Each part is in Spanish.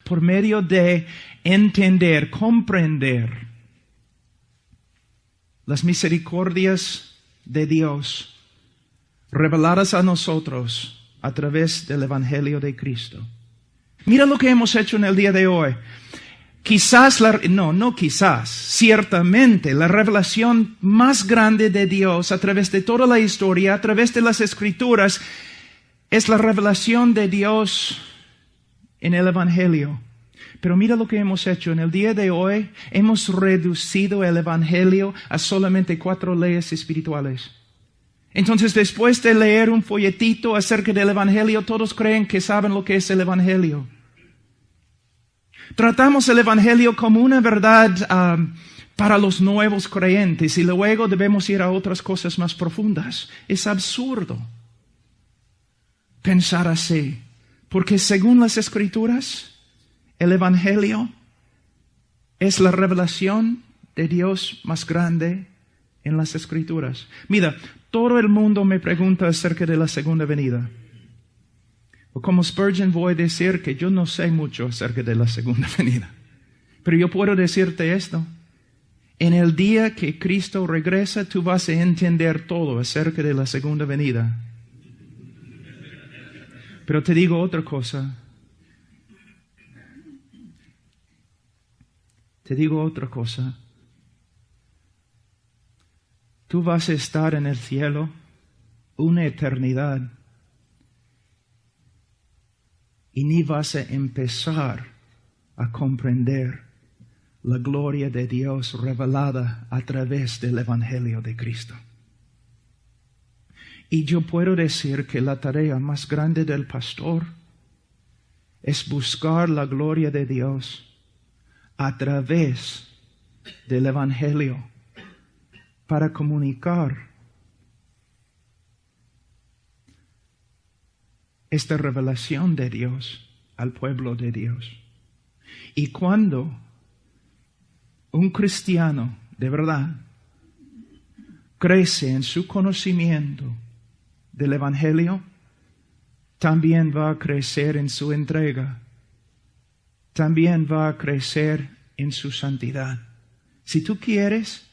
por medio de entender, comprender las misericordias de Dios reveladas a nosotros a través del Evangelio de Cristo. Mira lo que hemos hecho en el día de hoy. Ciertamente la revelación más grande de Dios a través de toda la historia, a través de las Escrituras, es la revelación de Dios en el Evangelio. Pero mira lo que hemos hecho. En el día de hoy hemos reducido el Evangelio a solamente 4 leyes espirituales. Entonces, después de leer un folletito acerca del Evangelio, todos creen que saben lo que es el Evangelio. Tratamos el Evangelio como una verdad para los nuevos creyentes y luego debemos ir a otras cosas más profundas. Es absurdo pensar así, porque según las Escrituras, el Evangelio es la revelación de Dios más grande en las Escrituras. Mira, todo el mundo me pregunta acerca de la segunda venida. O como Spurgeon voy a decir que yo no sé mucho acerca de la segunda venida. Pero yo puedo decirte esto. En el día que Cristo regresa, tú vas a entender todo acerca de la segunda venida. Pero te digo otra cosa. Tú vas a estar en el cielo una eternidad y ni vas a empezar a comprender la gloria de Dios revelada a través del Evangelio de Cristo. Y yo puedo decir que la tarea más grande del pastor es buscar la gloria de Dios a través del Evangelio para comunicar esta revelación de Dios al pueblo de Dios. Y cuando un cristiano de verdad crece en su conocimiento del Evangelio, también va a crecer en su entrega. También va a crecer en su santidad. Si tú quieres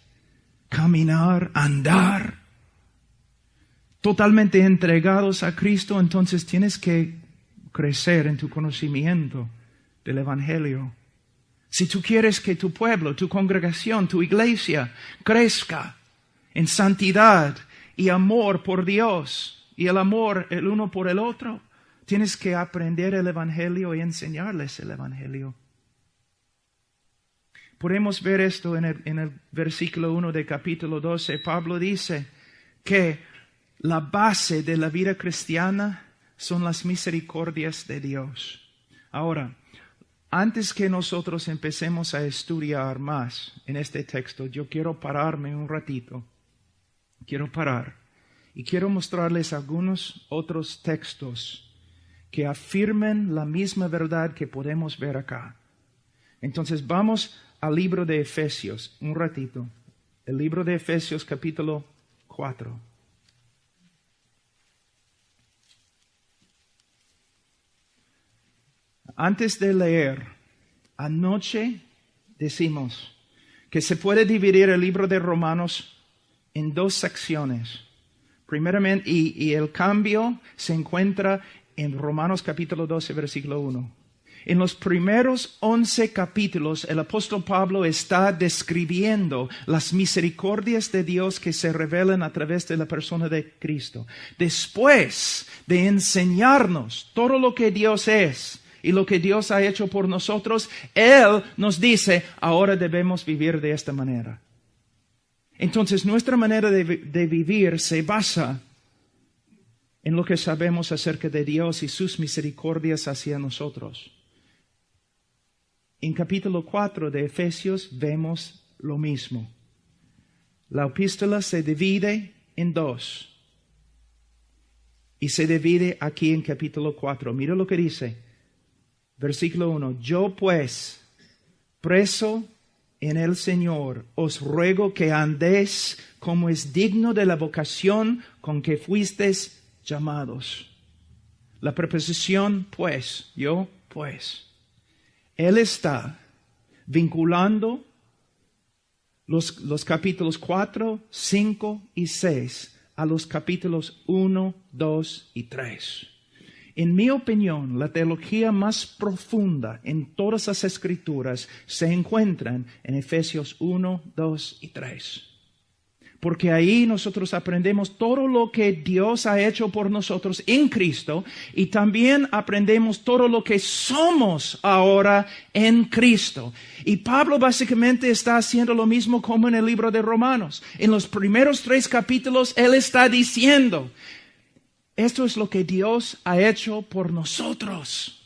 caminar, andar totalmente entregados a Cristo, entonces tienes que crecer en tu conocimiento del Evangelio. Si tú quieres que tu pueblo, tu congregación, tu iglesia crezca en santidad y amor por Dios y el amor el uno por el otro, tienes que aprender el Evangelio y enseñarles el Evangelio. Podemos ver esto en el versículo 1 de capítulo 12. Pablo dice que la base de la vida cristiana son las misericordias de Dios. Ahora, antes que nosotros empecemos a estudiar más en este texto, yo quiero pararme un ratito. Quiero parar y quiero mostrarles algunos otros textos que afirmen la misma verdad que podemos ver acá. Entonces vamos al libro de Efesios, un ratito. El libro de Efesios capítulo 4. Antes de leer, anoche decimos que se puede dividir el libro de Romanos en 2 secciones. Primeramente, y el cambio se encuentra en Romanos capítulo 12, versículo 1. En los primeros 11 capítulos, el apóstol Pablo está describiendo las misericordias de Dios que se revelan a través de la persona de Cristo. Después de enseñarnos todo lo que Dios es y lo que Dios ha hecho por nosotros, Él nos dice, ahora debemos vivir de esta manera. Entonces, nuestra manera de vivir se basa en lo que sabemos acerca de Dios y sus misericordias hacia nosotros. En capítulo 4 de Efesios vemos lo mismo. La epístola se divide en 2. Y se divide aquí en capítulo 4. Mira lo que dice. Versículo 1. Yo pues, preso en el Señor, os ruego que andéis como es digno de la vocación con que fuisteis llamados. La preposición pues, yo pues. Él está vinculando los capítulos 4, 5 y 6 a los capítulos 1, 2 y 3. En mi opinión, la teología más profunda en todas las Escrituras se encuentran en Efesios 1, 2 y 3. Porque ahí nosotros aprendemos todo lo que Dios ha hecho por nosotros en Cristo y también aprendemos todo lo que somos ahora en Cristo. Y Pablo básicamente está haciendo lo mismo como en el libro de Romanos. En los primeros 3 capítulos, él está diciendo, esto es lo que Dios ha hecho por nosotros.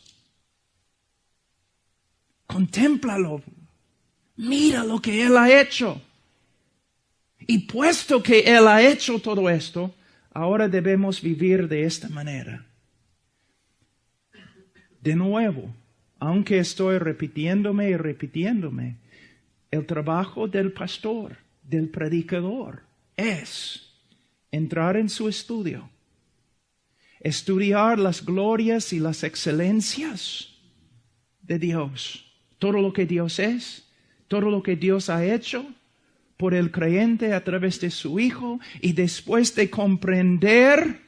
Contémplalo. Mira lo que Él ha hecho. Y puesto que Él ha hecho todo esto, ahora debemos vivir de esta manera. De nuevo, aunque estoy repitiéndome y repitiéndome, el trabajo del pastor, del predicador, es entrar en su estudio, estudiar las glorias y las excelencias de Dios, todo lo que Dios es, todo lo que Dios ha hecho por el creyente a través de su Hijo, y después de comprender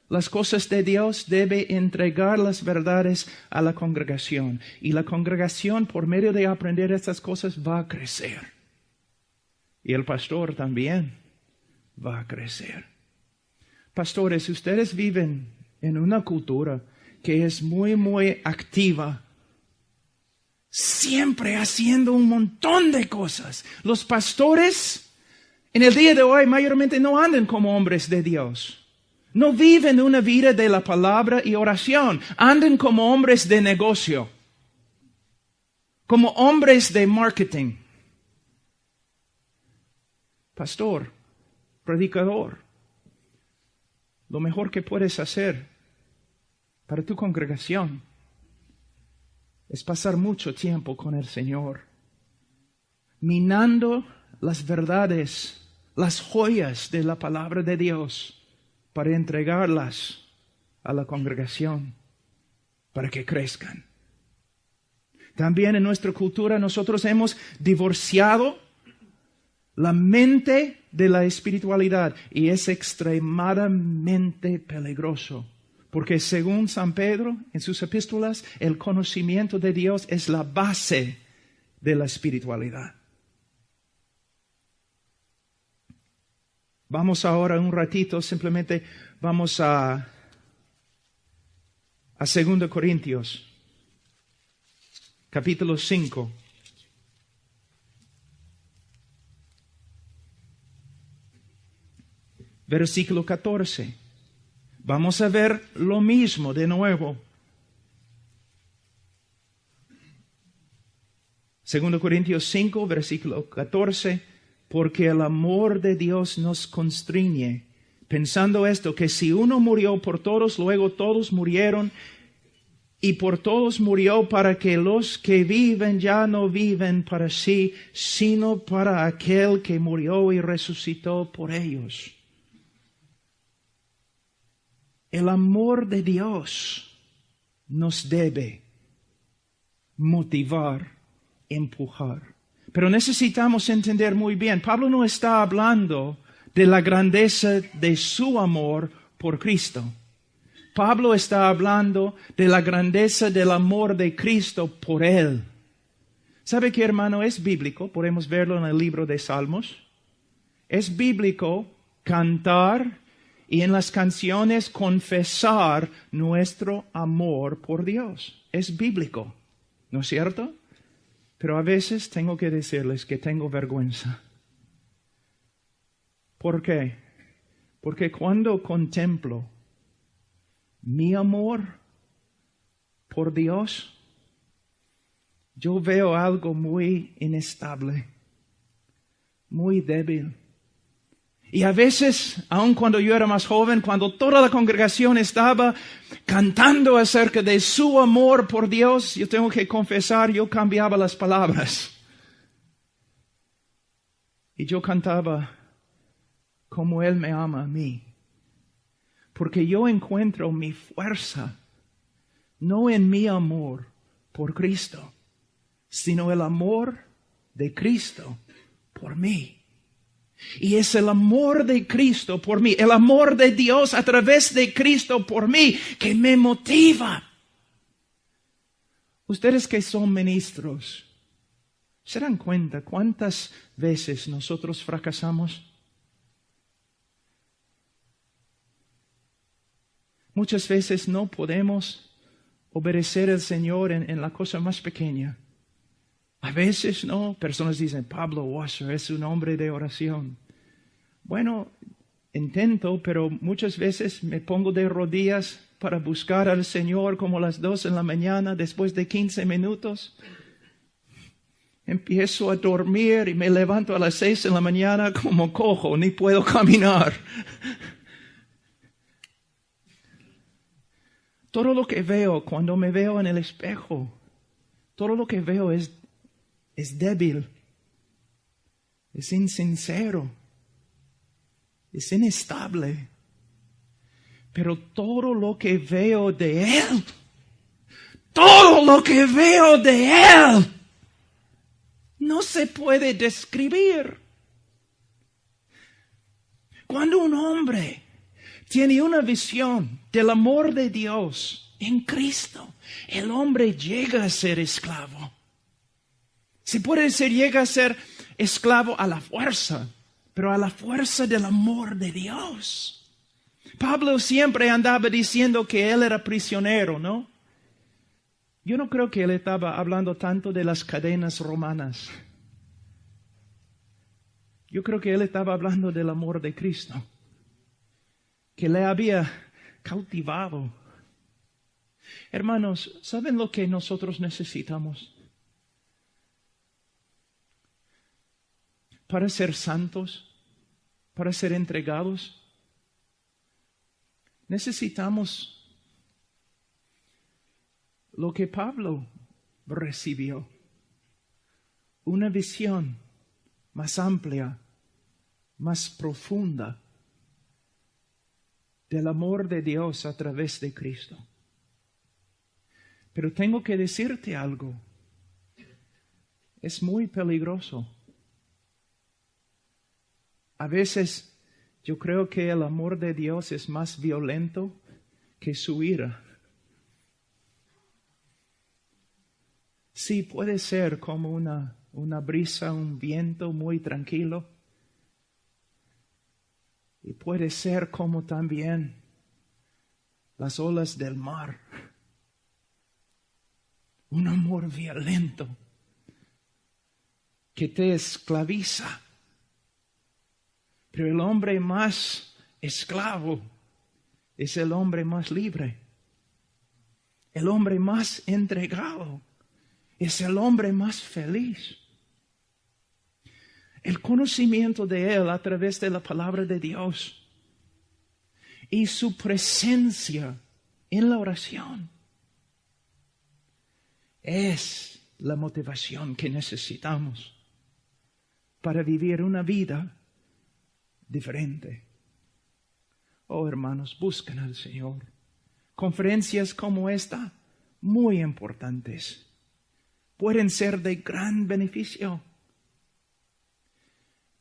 las cosas de Dios, debe entregar las verdades a la congregación. Y la congregación, por medio de aprender estas cosas, va a crecer. Y el pastor también va a crecer. Pastores, ustedes viven en una cultura que es muy, muy activa, siempre haciendo un montón de cosas. Los pastores en el día de hoy mayormente no andan como hombres de Dios. No viven una vida de la palabra y oración. Andan como hombres de negocio, como hombres de marketing. Pastor, predicador, lo mejor que puedes hacer para tu congregación es pasar mucho tiempo con el Señor, minando las verdades, las joyas de la palabra de Dios, para entregarlas a la congregación, para que crezcan. También en nuestra cultura nosotros hemos divorciado la mente de la espiritualidad, y es extremadamente peligroso. Porque según San Pedro, en sus epístolas, el conocimiento de Dios es la base de la espiritualidad. Vamos ahora un ratito, simplemente vamos a 2 Corintios, capítulo 5. Versículo 14. Vamos a ver lo mismo de nuevo. 2 Corintios 5, versículo 14. Porque el amor de Dios nos constriñe, pensando esto, que si uno murió por todos, luego todos murieron, y por todos murió, para que los que viven ya no viven para sí, sino para aquel que murió y resucitó por ellos. El amor de Dios nos debe motivar, empujar. Pero necesitamos entender muy bien, Pablo no está hablando de la grandeza de su amor por Cristo. Pablo está hablando de la grandeza del amor de Cristo por él. ¿Sabe qué, hermano? Es bíblico, podemos verlo en el libro de Salmos. Es bíblico cantar y en las canciones confesar nuestro amor por Dios. Es bíblico, ¿no es cierto? Pero a veces tengo que decirles que tengo vergüenza. ¿Por qué? Porque cuando contemplo mi amor por Dios, yo veo algo muy inestable, muy débil. Y a veces, aun cuando yo era más joven, cuando toda la congregación estaba cantando acerca de su amor por Dios, yo tengo que confesar, yo cambiaba las palabras. Y yo cantaba como Él me ama a mí. Porque yo encuentro mi fuerza, no en mi amor por Cristo, sino el amor de Cristo por mí. Y es el amor de Cristo por mí, el amor de Dios a través de Cristo por mí, que me motiva. Ustedes que son ministros, ¿se dan cuenta cuántas veces nosotros fracasamos? Muchas veces no podemos obedecer al Señor en la cosa más pequeña. A veces no. Personas dicen, Pablo Washer es un hombre de oración. Bueno, intento, pero muchas veces me pongo de rodillas para buscar al Señor como a las 2 de la mañana, después de 15 minutos. Empiezo a dormir y me levanto a las 6 de la mañana como cojo, ni puedo caminar. Todo lo que veo cuando me veo en el espejo, todo lo que veo es débil, es insincero, es inestable. Pero todo lo que veo de Él, todo lo que veo de Él, no se puede describir. Cuando un hombre tiene una visión del amor de Dios en Cristo, el hombre llega a ser esclavo. Se puede decir, llega a ser esclavo a la fuerza, pero a la fuerza del amor de Dios. Pablo siempre andaba diciendo que él era prisionero, ¿no? Yo no creo que él estaba hablando tanto de las cadenas romanas. Yo creo que él estaba hablando del amor de Cristo, que le había cautivado. Hermanos, ¿saben lo que nosotros necesitamos? Para ser santos, para ser entregados, necesitamos lo que Pablo recibió. Una visión más amplia, más profunda del amor de Dios a través de Cristo. Pero tengo que decirte algo. Es muy peligroso. A veces yo creo que el amor de Dios es más violento que su ira. Sí, puede ser como una brisa, un viento muy tranquilo. Y puede ser como también las olas del mar. Un amor violento que te esclaviza. Pero el hombre más esclavo es el hombre más libre. El hombre más entregado es el hombre más feliz. El conocimiento de Él a través de la palabra de Dios y su presencia en la oración es la motivación que necesitamos para vivir una vida diferente. Oh, hermanos, busquen al Señor. Conferencias como esta, muy importantes, pueden ser de gran beneficio.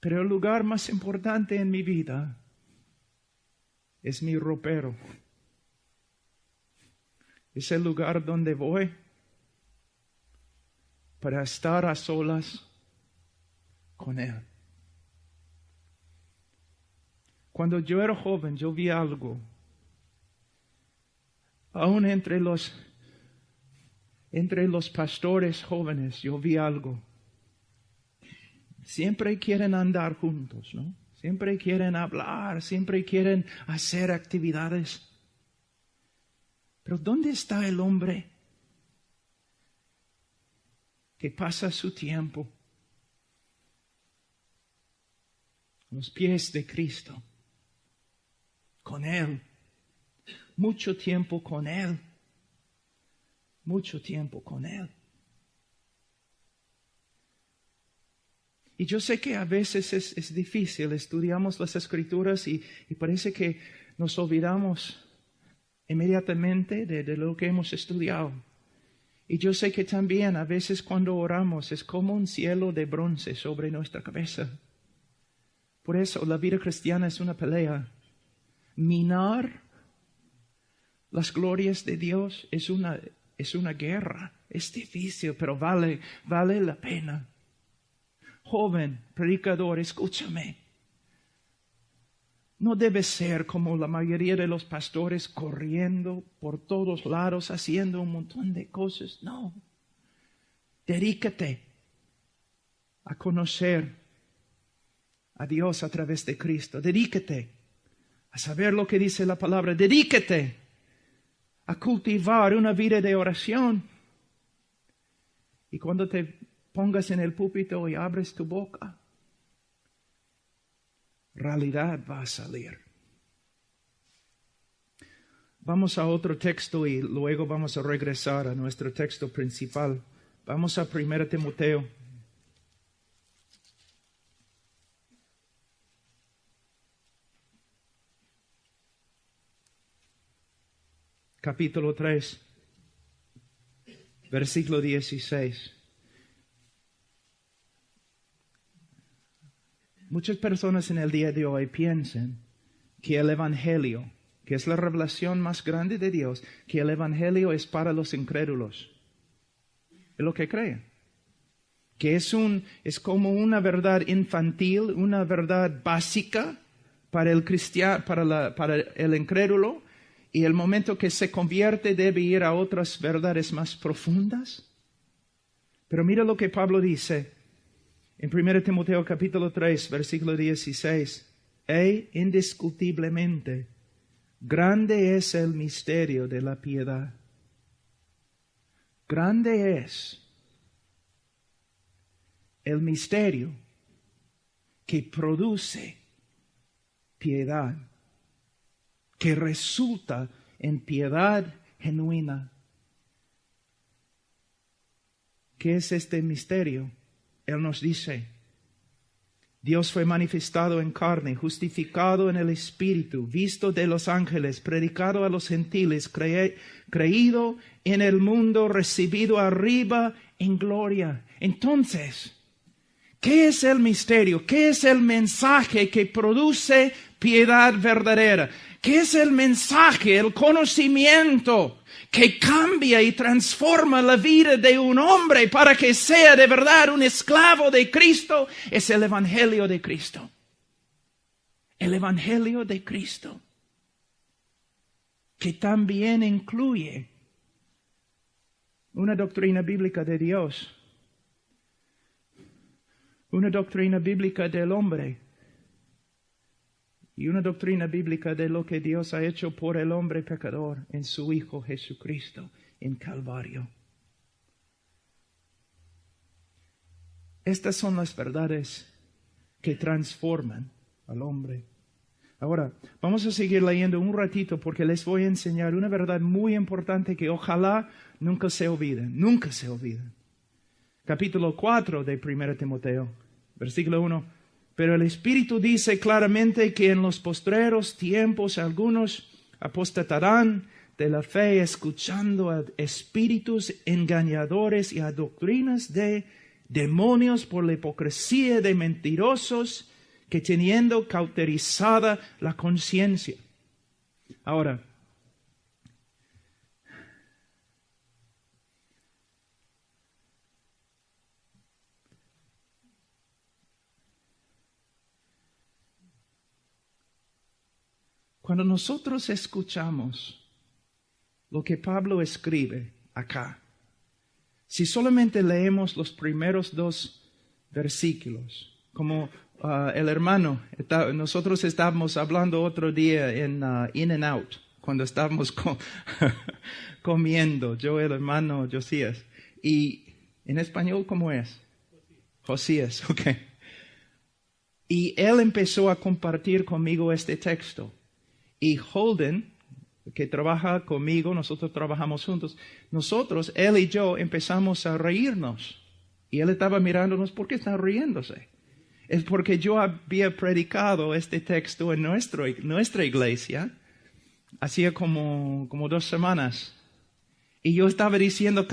Pero el lugar más importante en mi vida es mi ropero. Es el lugar donde voy para estar a solas con Él. Cuando yo era joven, yo vi algo. Aún entre los pastores jóvenes, yo vi algo. Siempre quieren andar juntos, ¿no? Siempre quieren hablar, siempre quieren hacer actividades. Pero ¿dónde está el hombre que pasa su tiempo a los pies de Cristo? Con Él. Mucho tiempo con Él. Mucho tiempo con Él. Y yo sé que a veces es difícil. Estudiamos las Escrituras y parece que nos olvidamos inmediatamente de lo que hemos estudiado. Y yo sé que también a veces cuando oramos es como un cielo de bronce sobre nuestra cabeza. Por eso la vida cristiana es una pelea. Minar las glorias de Dios es una guerra. Es difícil, pero vale la pena. Joven, predicador, escúchame. No debes ser como la mayoría de los pastores corriendo por todos lados, haciendo un montón de cosas. No. Dedícate a conocer a Dios a través de Cristo. Dedícate a saber lo que dice la palabra. Dedícate a cultivar una vida de oración. Y cuando te pongas en el púlpito y abres tu boca, realidad va a salir. Vamos a otro texto y luego vamos a regresar a nuestro texto principal. Vamos a 1 Timoteo. Capítulo 3, versículo 16. Muchas personas en el día de hoy piensan que el Evangelio, que es la revelación más grande de Dios, que el Evangelio es para los incrédulos. Es lo que creen. Que es como una verdad infantil, una verdad básica para el cristiano, para el incrédulo, y el momento que se convierte debe ir a otras verdades más profundas. Pero mira lo que Pablo dice en 1 Timoteo capítulo 3, versículo 16. Indiscutiblemente, grande es el misterio de la piedad. Grande es el misterio que produce piedad, que resulta en piedad genuina. ¿Qué es este misterio? Él nos dice, Dios fue manifestado en carne, justificado en el Espíritu, visto de los ángeles, predicado a los gentiles, creído en el mundo, recibido arriba en gloria. Entonces, ¿qué es el misterio? ¿Qué es el mensaje que produce piedad verdadera? ¿Qué es el mensaje, el conocimiento que cambia y transforma la vida de un hombre para que sea de verdad un esclavo de Cristo? Es el Evangelio de Cristo. El Evangelio de Cristo, que también incluye una doctrina bíblica de Dios, una doctrina bíblica del hombre, y una doctrina bíblica de lo que Dios ha hecho por el hombre pecador en su Hijo Jesucristo en Calvario. Estas son las verdades que transforman al hombre. Ahora, vamos a seguir leyendo un ratito porque les voy a enseñar una verdad muy importante que ojalá nunca se olviden. Nunca se olviden. Capítulo 4 de 1 Timoteo, versículo 1. Pero el Espíritu dice claramente que en los postreros tiempos algunos apostatarán de la fe, escuchando a espíritus engañadores y a doctrinas de demonios por la hipocresía de mentirosos que teniendo cauterizada la conciencia. Ahora, cuando nosotros escuchamos lo que Pablo escribe acá, si solamente leemos los primeros 2 versículos, como el hermano, nosotros estábamos hablando otro día en In and Out, cuando estábamos comiendo, yo el hermano Josías, y en español, ¿cómo es? Josías, ok. Y él empezó a compartir conmigo este texto. Y Holden, que trabaja conmigo, nosotros trabajamos juntos, él y yo empezamos a reírnos. Y él estaba mirándonos, ¿por qué están riéndose? Es porque yo había predicado este texto en nuestra iglesia, hacía como 2 semanas. Y yo estaba diciendo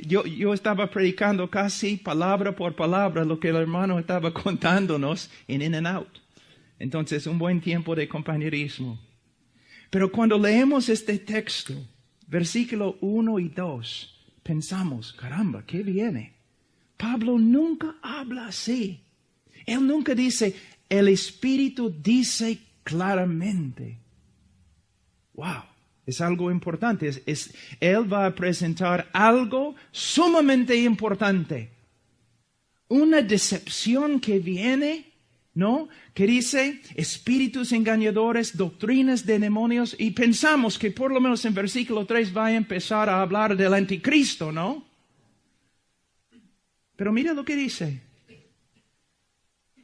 yo estaba predicando casi palabra por palabra lo que el hermano estaba contándonos en In and Out. Entonces, un buen tiempo de compañerismo. Pero cuando leemos este texto, versículo 1 y 2, pensamos, caramba, ¿qué viene? Pablo nunca habla así. Él nunca dice, el Espíritu dice claramente. Wow, es algo importante. Él va a presentar algo sumamente importante. Una decepción que viene, ¿no? Que dice espíritus engañadores, doctrinas de demonios, y pensamos que por lo menos en versículo 3 va a empezar a hablar del anticristo, ¿no? Pero mira lo que dice.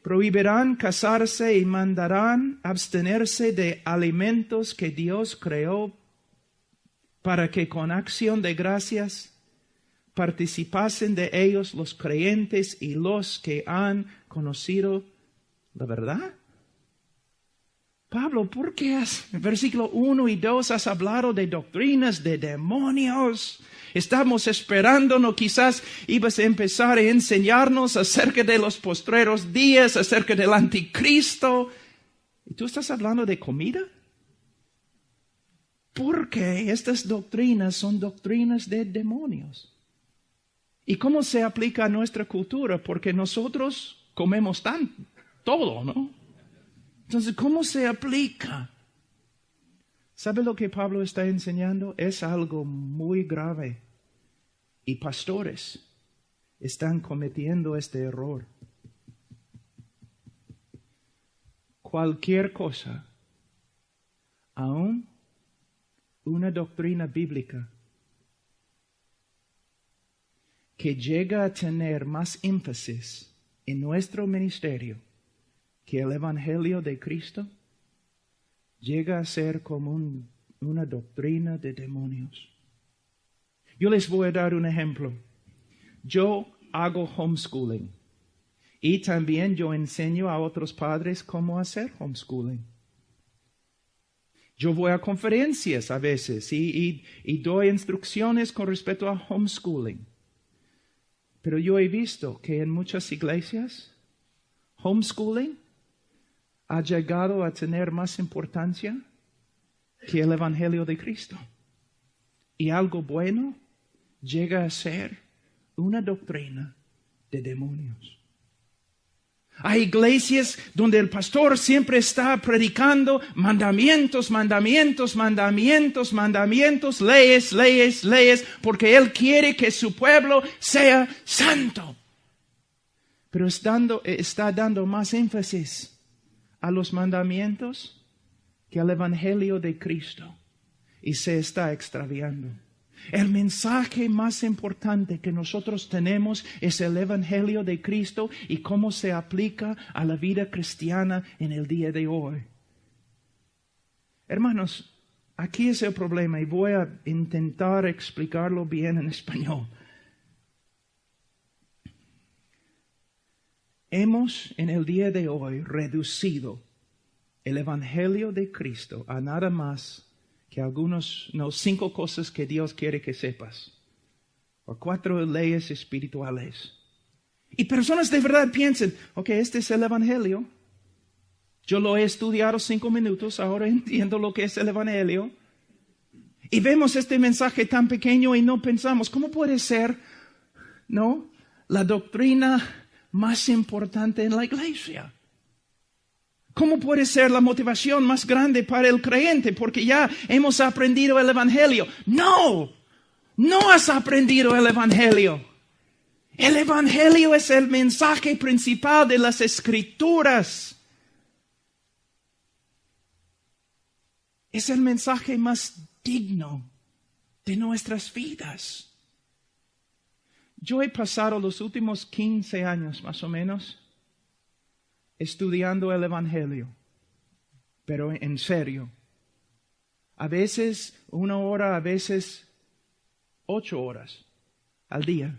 Prohibirán casarse y mandarán abstenerse de alimentos que Dios creó para que con acción de gracias participasen de ellos los creyentes y los que han conocido la verdad. Pablo, ¿por qué en versículo 1 y 2 has hablado de doctrinas de demonios? Estamos esperando, ¿no? Quizás ibas a empezar a enseñarnos acerca de los postreros días, acerca del anticristo. ¿Y tú estás hablando de comida? Porque estas doctrinas son doctrinas de demonios. ¿Y cómo se aplica a nuestra cultura? Porque nosotros comemos todo, ¿no? Entonces, ¿cómo se aplica? ¿Sabe lo que Pablo está enseñando? Es algo muy grave. Y pastores están cometiendo este error. Cualquier cosa, aún una doctrina bíblica, que llega a tener más énfasis en nuestro ministerio que el Evangelio de Cristo, llega a ser como una doctrina de demonios. Yo les voy a dar un ejemplo. Yo hago homeschooling y también yo enseño a otros padres cómo hacer homeschooling. Yo voy a conferencias a veces y doy instrucciones con respecto a homeschooling. Pero yo he visto que en muchas iglesias, homeschooling ha llegado a tener más importancia que el Evangelio de Cristo. Y algo bueno llega a ser una doctrina de demonios. Hay iglesias donde el pastor siempre está predicando mandamientos, leyes, porque él quiere que su pueblo sea santo. Pero está dando más énfasis a los mandamientos que al Evangelio de Cristo y se está extraviando. El mensaje más importante que nosotros tenemos es el Evangelio de Cristo y cómo se aplica a la vida cristiana en el día de hoy. Hermanos, aquí es el problema y voy a intentar explicarlo bien en español. Hemos en el día de hoy reducido el Evangelio de Cristo a nada más que 5 cosas que Dios quiere que sepas, o 4 leyes espirituales. Y personas de verdad piensan, ok, este es el Evangelio. Yo lo he estudiado 5 minutos, ahora entiendo lo que es el Evangelio. Y vemos este mensaje tan pequeño y no pensamos, ¿cómo puede ser, no, la doctrina más importante en la iglesia? ¿Cómo puede ser la motivación más grande para el creyente? Porque ya hemos aprendido el Evangelio. No has aprendido el Evangelio. El Evangelio es el mensaje principal de las Escrituras. Es el mensaje más digno de nuestras vidas. Yo he pasado los últimos 15 años más o menos estudiando el Evangelio, pero en serio. A veces 1 hora, a veces 8 horas al día.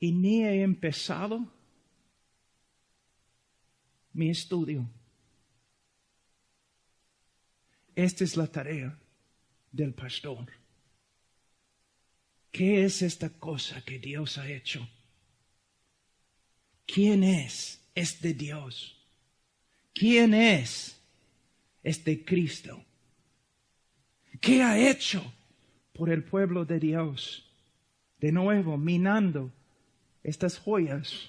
Y ni he empezado mi estudio. Esta es la tarea del pastor. ¿Qué es esta cosa que Dios ha hecho? ¿Quién es este Dios? ¿Quién es este Cristo? ¿Qué ha hecho por el pueblo de Dios? De nuevo, minando estas joyas,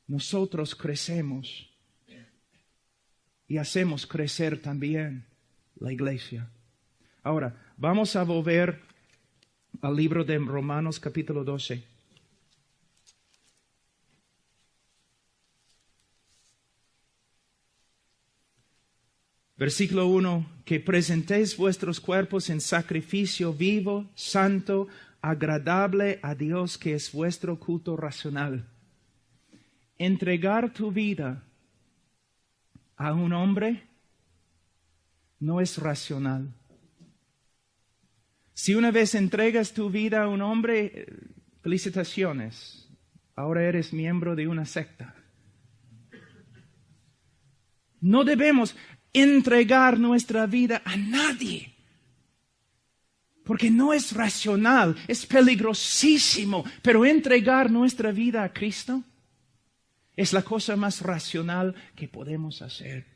nosotros crecemos y hacemos crecer también la iglesia. Ahora, vamos a volver al libro de Romanos capítulo 12. Versículo 1, que presentéis vuestros cuerpos en sacrificio vivo, santo, agradable a Dios, que es vuestro culto racional. Entregar tu vida a un hombre no es racional. Si una vez entregas tu vida a un hombre, felicitaciones, ahora eres miembro de una secta. No debemos entregar nuestra vida a nadie, porque no es racional, es peligrosísimo, pero entregar nuestra vida a Cristo es la cosa más racional que podemos hacer.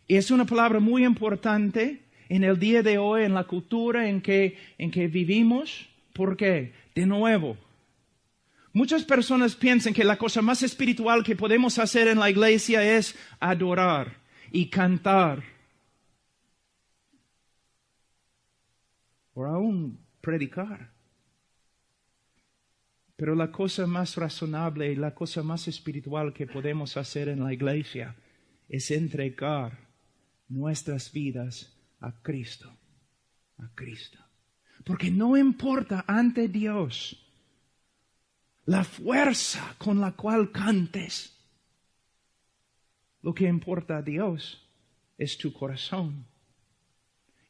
Y es una palabra muy importante en el día de hoy, en la cultura en que vivimos. ¿Por qué? De nuevo, muchas personas piensan que la cosa más espiritual que podemos hacer en la iglesia es adorar y cantar, o aún predicar. Pero la cosa más razonable y la cosa más espiritual que podemos hacer en la iglesia es entregar nuestras vidas a Cristo. A Cristo. Porque no importa ante Dios la fuerza con la cual cantes. Lo que importa a Dios es tu corazón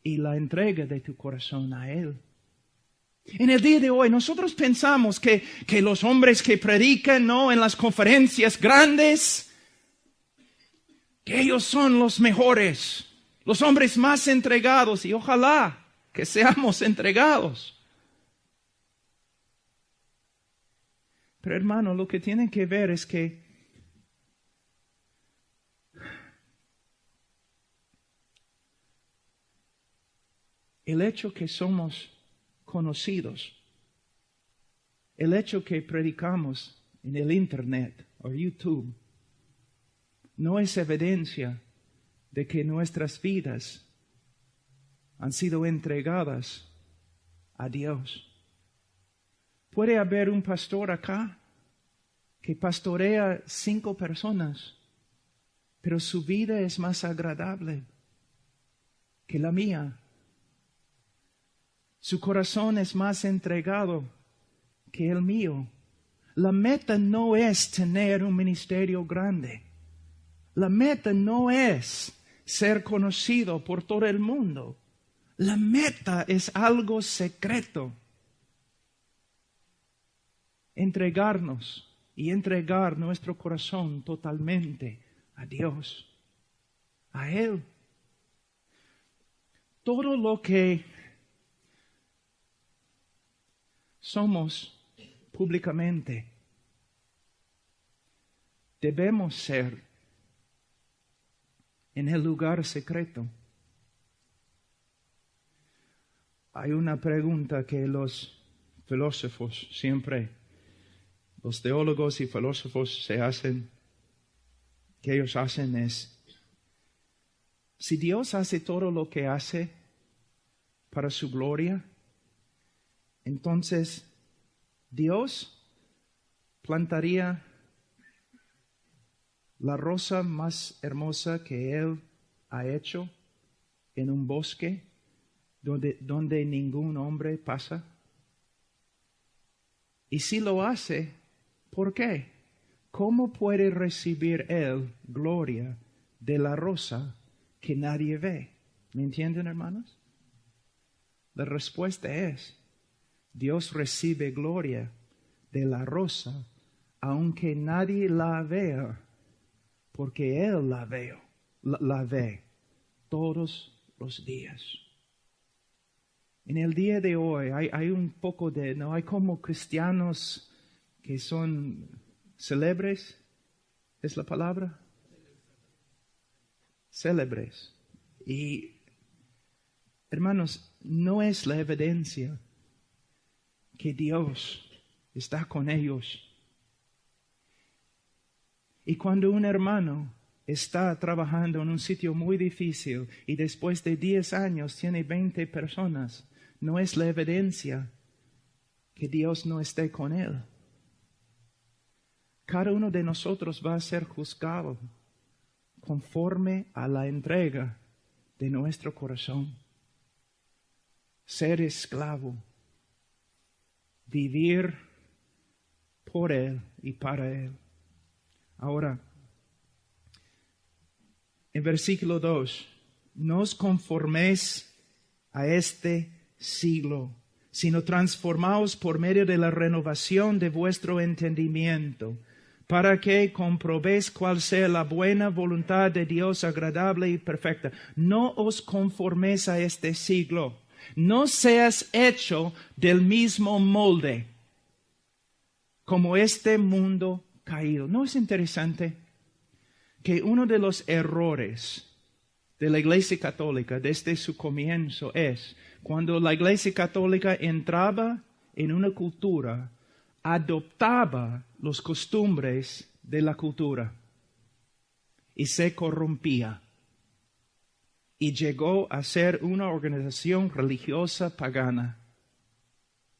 y la entrega de tu corazón a Él. En el día de hoy nosotros pensamos que los hombres que predican, ¿no?, en las conferencias grandes, que ellos son los mejores, los hombres más entregados, y ojalá que seamos entregados. Pero hermano, lo que tienen que ver es que el hecho que somos conocidos, el hecho que predicamos en el Internet o YouTube, no es evidencia de que nuestras vidas han sido entregadas a Dios. Puede haber un pastor acá que pastorea 5 personas, pero su vida es más agradable que la mía. Su corazón es más entregado que el mío. La meta no es tener un ministerio grande. La meta no es ser conocido por todo el mundo. La meta es algo secreto. Entregarnos y entregar nuestro corazón totalmente a Dios, a Él. Todo lo que somos públicamente, debemos ser en el lugar secreto. Hay una pregunta que los filósofos siempre, los teólogos y filósofos que ellos hacen es, si Dios hace todo lo que hace para su gloria, entonces Dios plantaría la rosa más hermosa que Él ha hecho en un bosque donde ningún hombre pasa. Y si lo hace, ¿por qué? ¿Cómo puede recibir Él gloria de la rosa que nadie ve? ¿Me entienden, hermanos? La respuesta es, Dios recibe gloria de la rosa, aunque nadie la vea, porque Él la ve todos los días. En el día de hoy hay un poco de, no hay como cristianos que son célebres, ¿es la palabra? Célebres. Y, hermanos, no es la evidencia que Dios está con ellos. Y cuando un hermano está trabajando en un sitio muy difícil y después de 10 años tiene 20 personas, no es la evidencia que Dios no esté con él. Cada uno de nosotros va a ser juzgado conforme a la entrega de nuestro corazón. Ser esclavo, vivir por Él y para Él. Ahora, en versículo 2, no os conforméis a este siglo, sino transformaos por medio de la renovación de vuestro entendimiento, para que comprobéis cuál sea la buena voluntad de Dios agradable y perfecta. No os conforméis a este siglo. No seas hecho del mismo molde como este mundo caído. ¿No es interesante que uno de los errores de la Iglesia Católica desde su comienzo es cuando la Iglesia Católica entraba en una cultura, adoptaba las costumbres de la cultura y se corrompía y llegó a ser una organización religiosa pagana?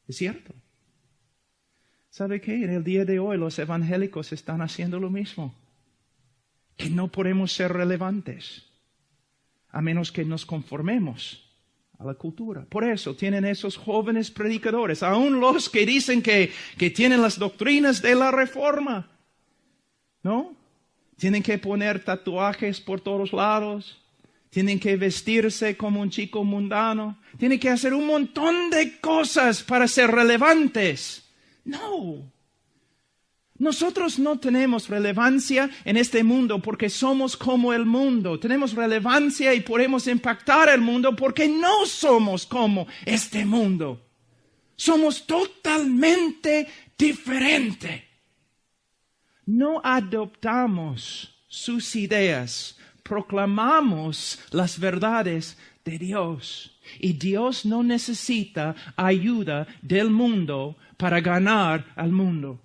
¿Es cierto? ¿Sabe qué? En el día de hoy los evangélicos están haciendo lo mismo. Que no podemos ser relevantes a menos que nos conformemos a la cultura. Por eso tienen esos jóvenes predicadores, aún los que dicen que tienen las doctrinas de la Reforma, ¿no? Tienen que poner tatuajes por todos lados, tienen que vestirse como un chico mundano, tienen que hacer un montón de cosas para ser relevantes. No. Nosotros no tenemos relevancia en este mundo porque somos como el mundo. Tenemos relevancia y podemos impactar el mundo porque no somos como este mundo. Somos totalmente diferentes. No adoptamos sus ideas, proclamamos las verdades de Dios. Y Dios no necesita ayuda del mundo para ganar al mundo.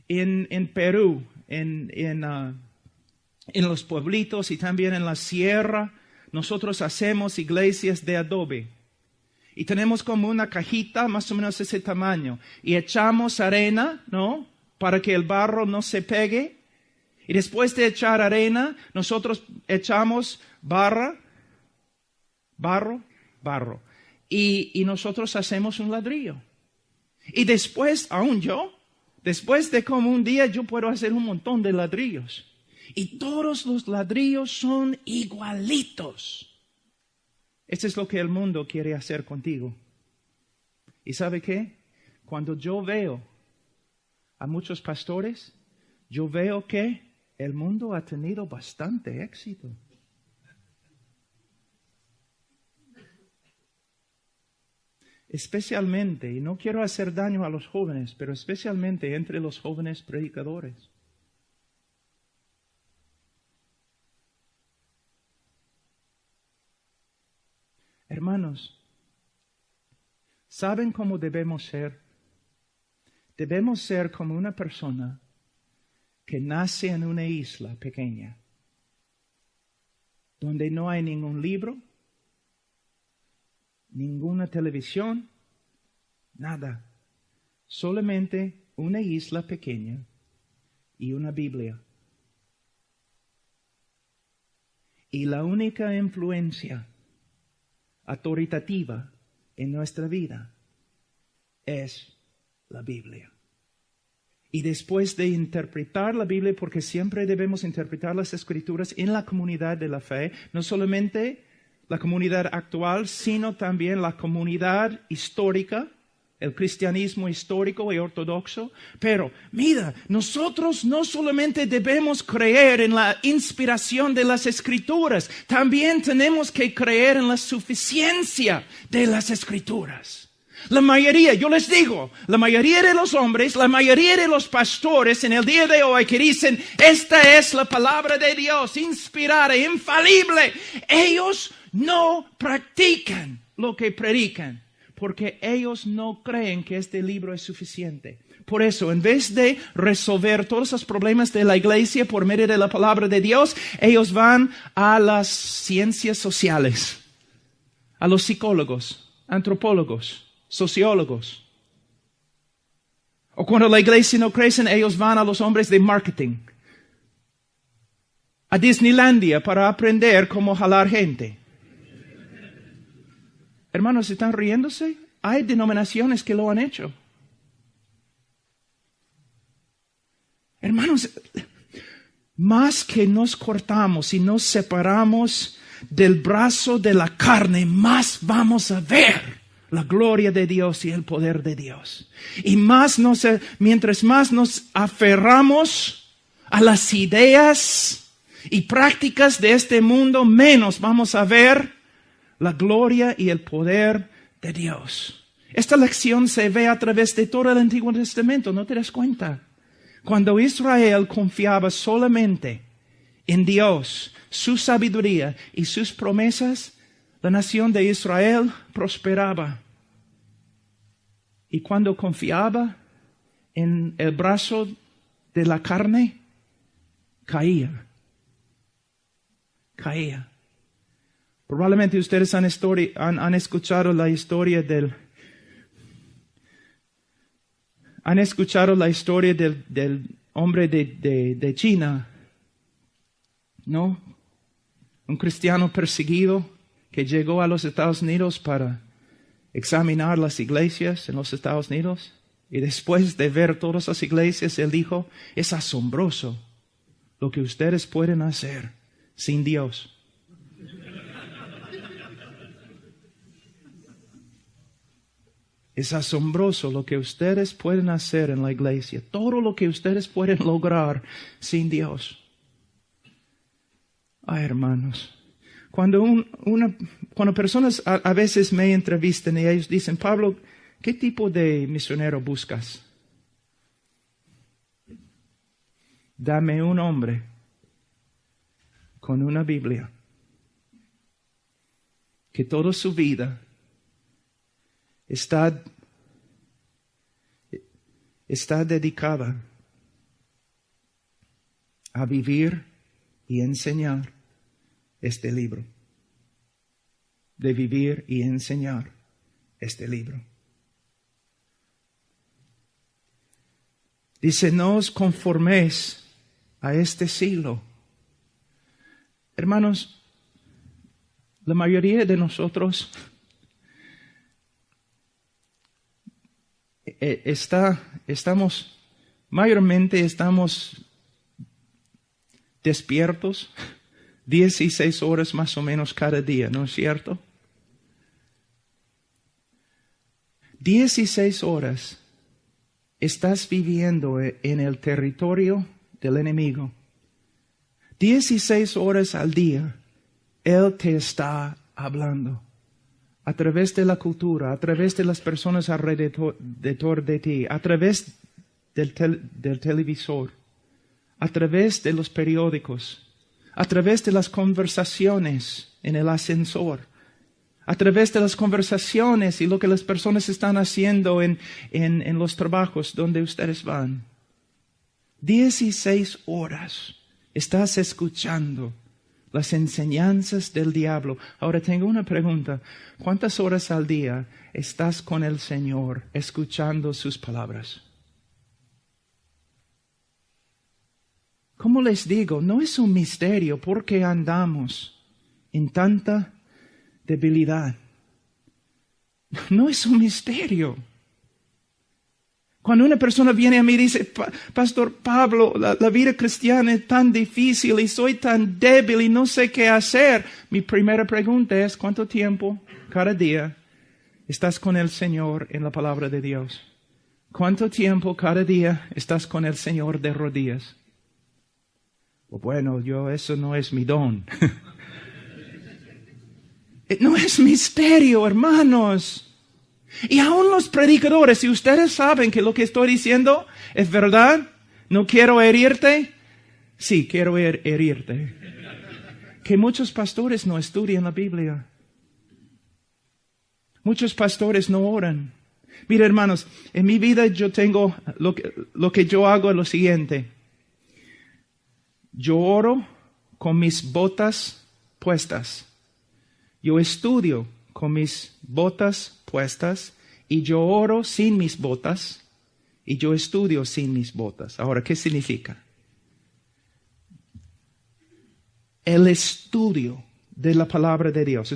En Perú, en los pueblitos y también en la sierra, nosotros hacemos iglesias de adobe. Y tenemos como una cajita más o menos ese tamaño. Y echamos arena, ¿no? Para que el barro no se pegue. Y después de echar arena, nosotros echamos barro. Y nosotros hacemos un ladrillo. Y después, aún después de como un día, yo puedo hacer un montón de ladrillos. Y todos los ladrillos son igualitos. Esto es lo que el mundo quiere hacer contigo. ¿Y sabe qué? Cuando yo veo a muchos pastores, yo veo que el mundo ha tenido bastante éxito. Especialmente, y no quiero hacer daño a los jóvenes, pero especialmente entre los jóvenes predicadores. Hermanos, ¿saben cómo debemos ser? Debemos ser como una persona que nace en una isla pequeña, donde no hay ningún libro, ninguna televisión, nada. Solamente una isla pequeña y una Biblia. Y la única influencia autoritativa en nuestra vida es la Biblia. Y después de interpretar la Biblia, porque siempre debemos interpretar las Escrituras en la comunidad de la fe, no solamente la comunidad actual, sino también la comunidad histórica, el cristianismo histórico y ortodoxo. Pero mira, nosotros no solamente debemos creer en la inspiración de las Escrituras, también tenemos que creer en la suficiencia de las Escrituras. La mayoría, yo les digo, la mayoría de los hombres, la mayoría de los pastores en el día de hoy que dicen, esta es la palabra de Dios, inspirada, infalible, ellos no practican lo que predican, porque ellos no creen que este libro es suficiente. Por eso, en vez de resolver todos los problemas de la iglesia por medio de la palabra de Dios, ellos van a las ciencias sociales, a los psicólogos, antropólogos, sociólogos. O cuando la iglesia no crece, ellos van a los hombres de marketing, a Disneylandia para aprender cómo jalar gente. Hermanos, ¿están riéndose? Hay denominaciones que lo han hecho. Hermanos, más que nos cortamos y nos separamos del brazo de la carne, más vamos a ver la gloria de Dios y el poder de Dios. Y mientras más nos aferramos a las ideas y prácticas de este mundo, menos vamos a ver la gloria y el poder de Dios. Esta lección se ve a través de todo el Antiguo Testamento, ¿no te das cuenta? Cuando Israel confiaba solamente en Dios, su sabiduría y sus promesas, la nación de Israel prosperaba. Y cuando confiaba en el brazo de la carne, caía. Probablemente ustedes han escuchado la historia del hombre de China, ¿no? Un cristiano perseguido que llegó a los Estados Unidos para examinar las iglesias en los Estados Unidos. Y después de ver todas las iglesias, él dijo, es asombroso lo que ustedes pueden hacer sin Dios. Es asombroso lo que ustedes pueden hacer en la iglesia. Todo lo que ustedes pueden lograr sin Dios. Ay, hermanos. Cuando personas a veces me entrevistan y ellos dicen, Pablo, ¿qué tipo de misionero buscas? Dame un hombre con una Biblia que toda su vida está dedicada a vivir y enseñar este libro. De vivir y enseñar este libro. Dice, no os conforméis a este siglo. Hermanos, la mayoría de nosotros mayormente estamos despiertos 16 horas más o menos cada día, ¿no es cierto? 16 horas estás viviendo en el territorio del enemigo. 16 horas al día, Él te está hablando. A través de la cultura, a través de las personas alrededor de ti, a través del televisor, a través de los periódicos, a través de las conversaciones en el ascensor, a través de las conversaciones y lo que las personas están haciendo en los trabajos donde ustedes van. 16 horas estás escuchando las enseñanzas del diablo. Ahora tengo una pregunta. ¿Cuántas horas al día estás con el Señor escuchando sus palabras? ¿Cómo les digo? No es un misterio por qué andamos en tanta debilidad. No es un misterio. Cuando una persona viene a mí y dice, Pastor Pablo, la vida cristiana es tan difícil y soy tan débil y no sé qué hacer. Mi primera pregunta es, ¿cuánto tiempo cada día estás con el Señor en la palabra de Dios? ¿Cuánto tiempo cada día estás con el Señor de rodillas? Bueno, eso no es mi don. No es misterio, hermanos. Y aún los predicadores, si ustedes saben que lo que estoy diciendo es verdad, no quiero herirte. Sí, quiero herirte. Que muchos pastores no estudian la Biblia. Muchos pastores no oran. Mira, hermanos, en mi vida yo tengo, lo que yo hago es lo siguiente. Yo oro con mis botas puestas. Yo estudio con mis botas puestas y yo oro sin mis botas y yo estudio sin mis botas. Ahora, ¿qué significa? El estudio de la palabra de Dios.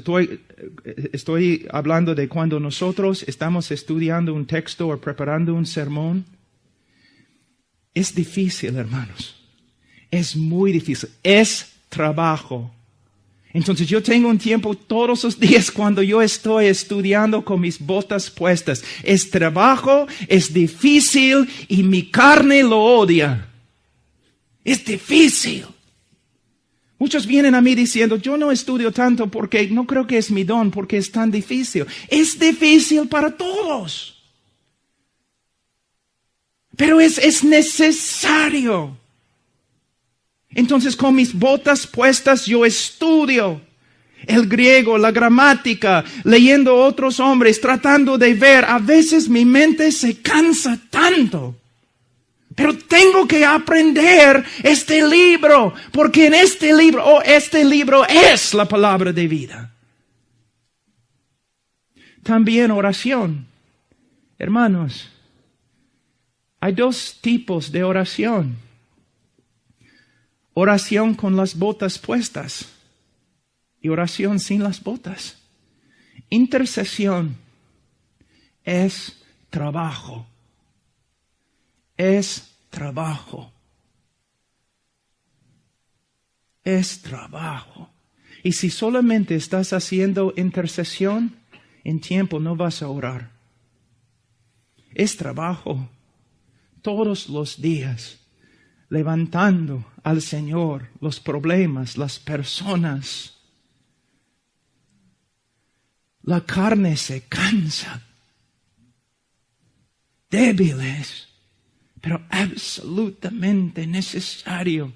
Estoy hablando de cuando nosotros estamos estudiando un texto o preparando un sermón. Es difícil, hermanos. Es muy difícil. Es trabajo. Entonces yo tengo un tiempo todos los días cuando yo estoy estudiando con mis botas puestas. Es trabajo, es difícil y mi carne lo odia. Es difícil. Muchos vienen a mí diciendo, yo no estudio tanto porque no creo que es mi don, porque es tan difícil. Es difícil para todos. Pero es necesario. Entonces con mis botas puestas yo estudio el griego, la gramática, leyendo a otros hombres, tratando de ver. A veces mi mente se cansa tanto. Pero tengo que aprender este libro, porque en este libro es la palabra de vida. También oración. Hermanos, hay dos tipos de oración. Oración con las botas puestas y oración sin las botas. Intercesión es trabajo. Es trabajo. Es trabajo. Y si solamente estás haciendo intercesión, en tiempo no vas a orar. Es trabajo. Todos los días, levantando al Señor los problemas, las personas. La carne se cansa. Débiles. Pero absolutamente necesario.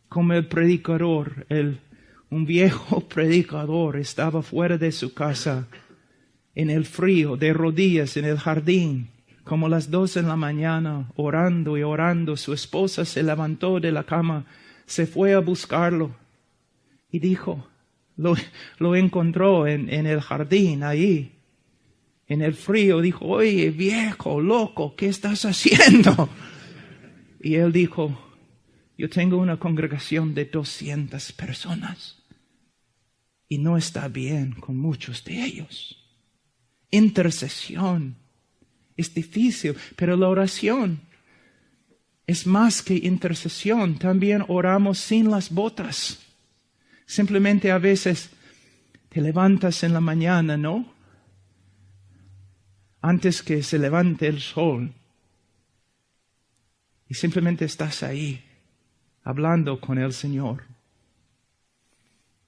Como el predicador, un viejo predicador estaba fuera de su casa, en el frío, de rodillas en el jardín, como las 2 de la mañana, orando y orando. Su esposa se levantó de la cama, se fue a buscarlo y dijo, lo encontró en el jardín ahí. En el frío dijo, oye, viejo, loco, ¿qué estás haciendo? Y él dijo, yo tengo una congregación de 200 personas y no está bien con muchos de ellos. Intercesión es difícil, pero la oración es más que intercesión. También oramos sin las botas. Simplemente a veces te levantas en la mañana, ¿no? Antes que se levante el sol. Y simplemente estás ahí, hablando con el Señor.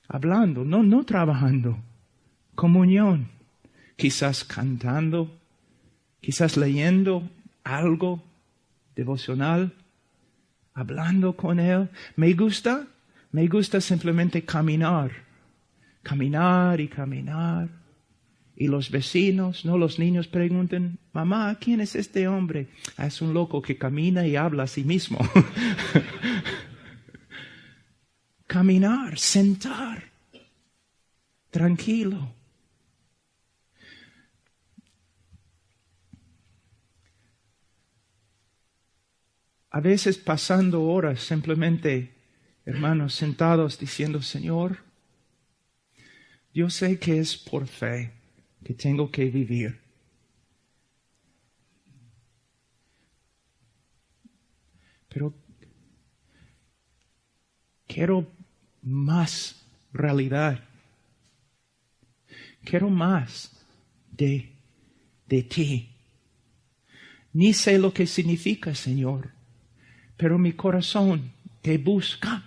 Hablando, no trabajando. Comunión. Quizás cantando, quizás leyendo algo devocional, hablando con Él. Me gusta simplemente caminar. Caminar y caminar. Y los vecinos, los niños preguntan, mamá, ¿quién es este hombre? Es un loco que camina y habla a sí mismo. Caminar, sentar, tranquilo. A veces pasando horas simplemente, hermanos, sentados diciendo, Señor, yo sé que es por fe que tengo que vivir. Pero quiero más realidad. Quiero más de ti. Ni sé lo que significa, Señor, pero mi corazón te busca.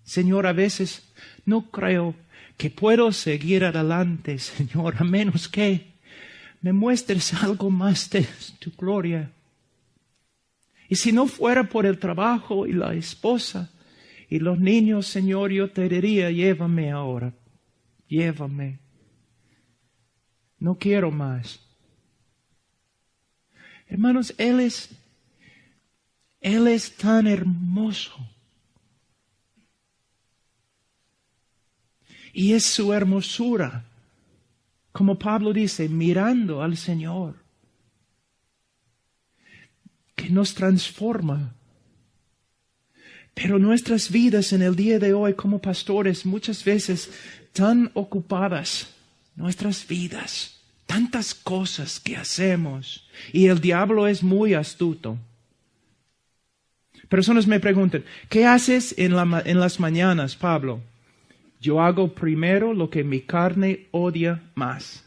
Señor, a veces no creo que puedo seguir adelante, Señor, a menos que me muestres algo más de tu gloria. Y si no fuera por el trabajo y la esposa y los niños, Señor, yo te diría, llévame ahora, llévame. No quiero más. Hermanos, Él es tan hermoso. Y es su hermosura, como Pablo dice, mirando al Señor, que nos transforma. Pero nuestras vidas en el día de hoy como pastores, muchas veces tan ocupadas, nuestras vidas, tantas cosas que hacemos, y el diablo es muy astuto. Personas me preguntan, ¿qué haces en las mañanas, Pablo? Yo hago primero lo que mi carne odia más.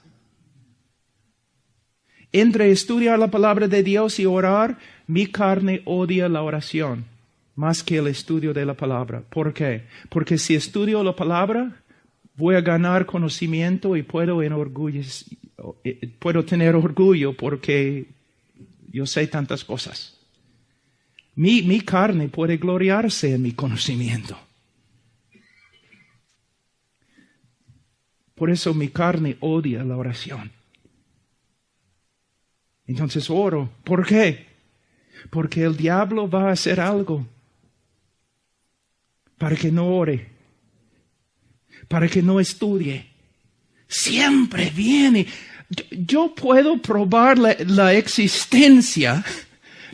Entre estudiar la palabra de Dios y orar, mi carne odia la oración más que el estudio de la palabra. ¿Por qué? Porque si estudio la palabra, voy a ganar conocimiento y puedo tener orgullo porque yo sé tantas cosas. Mi carne puede gloriarse en mi conocimiento. Por eso mi carne odia la oración. Entonces oro. ¿Por qué? Porque el diablo va a hacer algo para que no ore, para que no estudie. Siempre viene. Yo puedo probar la existencia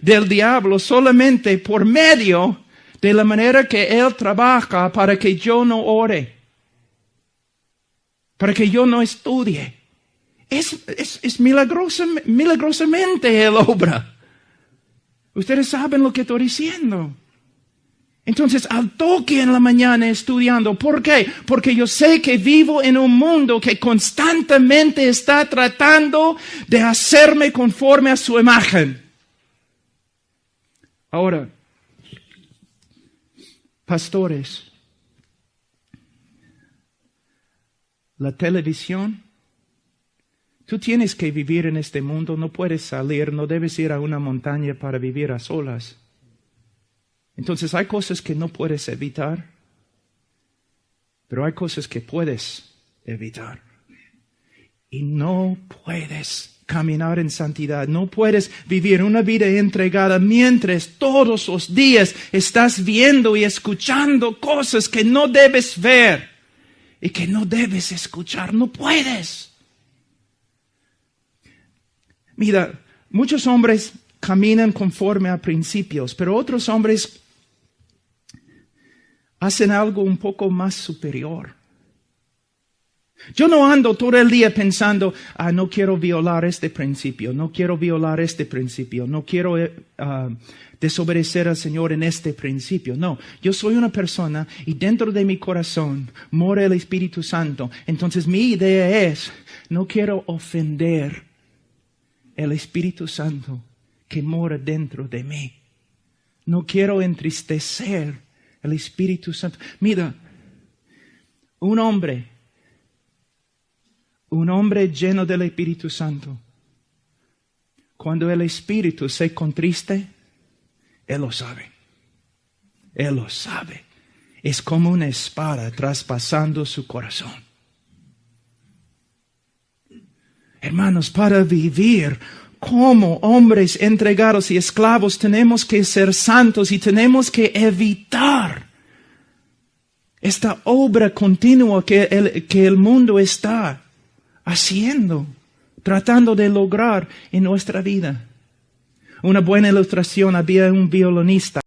del diablo solamente por medio de la manera que él trabaja para que yo no ore, para que yo no estudie. Es milagrosamente él obra. Ustedes saben lo que estoy diciendo. Entonces, al toque en la mañana estudiando. ¿Por qué? Porque yo sé que vivo en un mundo que constantemente está tratando de hacerme conforme a su imagen. Ahora, pastores, la televisión, tú tienes que vivir en este mundo, no puedes salir, no debes ir a una montaña para vivir a solas. Entonces hay cosas que no puedes evitar, pero hay cosas que puedes evitar. Y no puedes caminar en santidad, no puedes vivir una vida entregada mientras todos los días estás viendo y escuchando cosas que no debes ver y que no debes escuchar. No puedes. Mira, muchos hombres caminan conforme a principios, pero otros hombres hacen algo un poco más superior. Yo no ando todo el día pensando, no quiero violar este principio, no quiero violar este principio, no quiero desobedecer al Señor en este principio. No, yo soy una persona y dentro de mi corazón mora el Espíritu Santo. Entonces mi idea es, no quiero ofender el Espíritu Santo que mora dentro de mí. No quiero entristecer el Espíritu Santo. Mira, un hombre lleno del Espíritu Santo, cuando el Espíritu se contriste, Él lo sabe. Él lo sabe. Es como una espada traspasando su corazón. Hermanos, para vivir como hombres entregados y esclavos tenemos que ser santos y tenemos que evitar esta obra continua que el mundo está haciendo, tratando de lograr en nuestra vida. Una buena ilustración, había un violinista.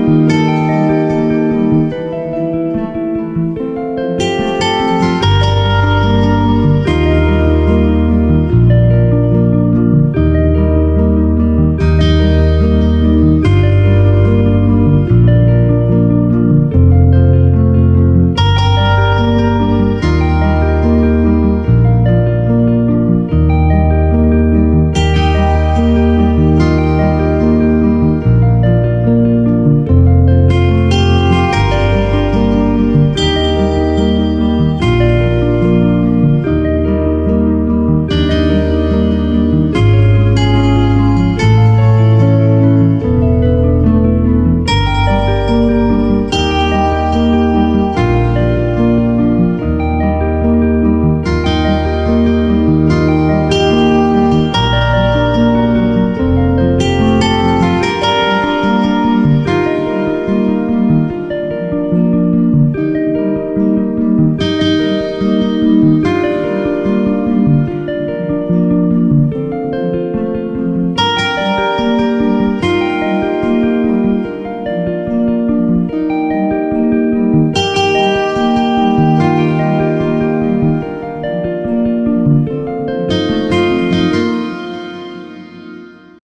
Amén.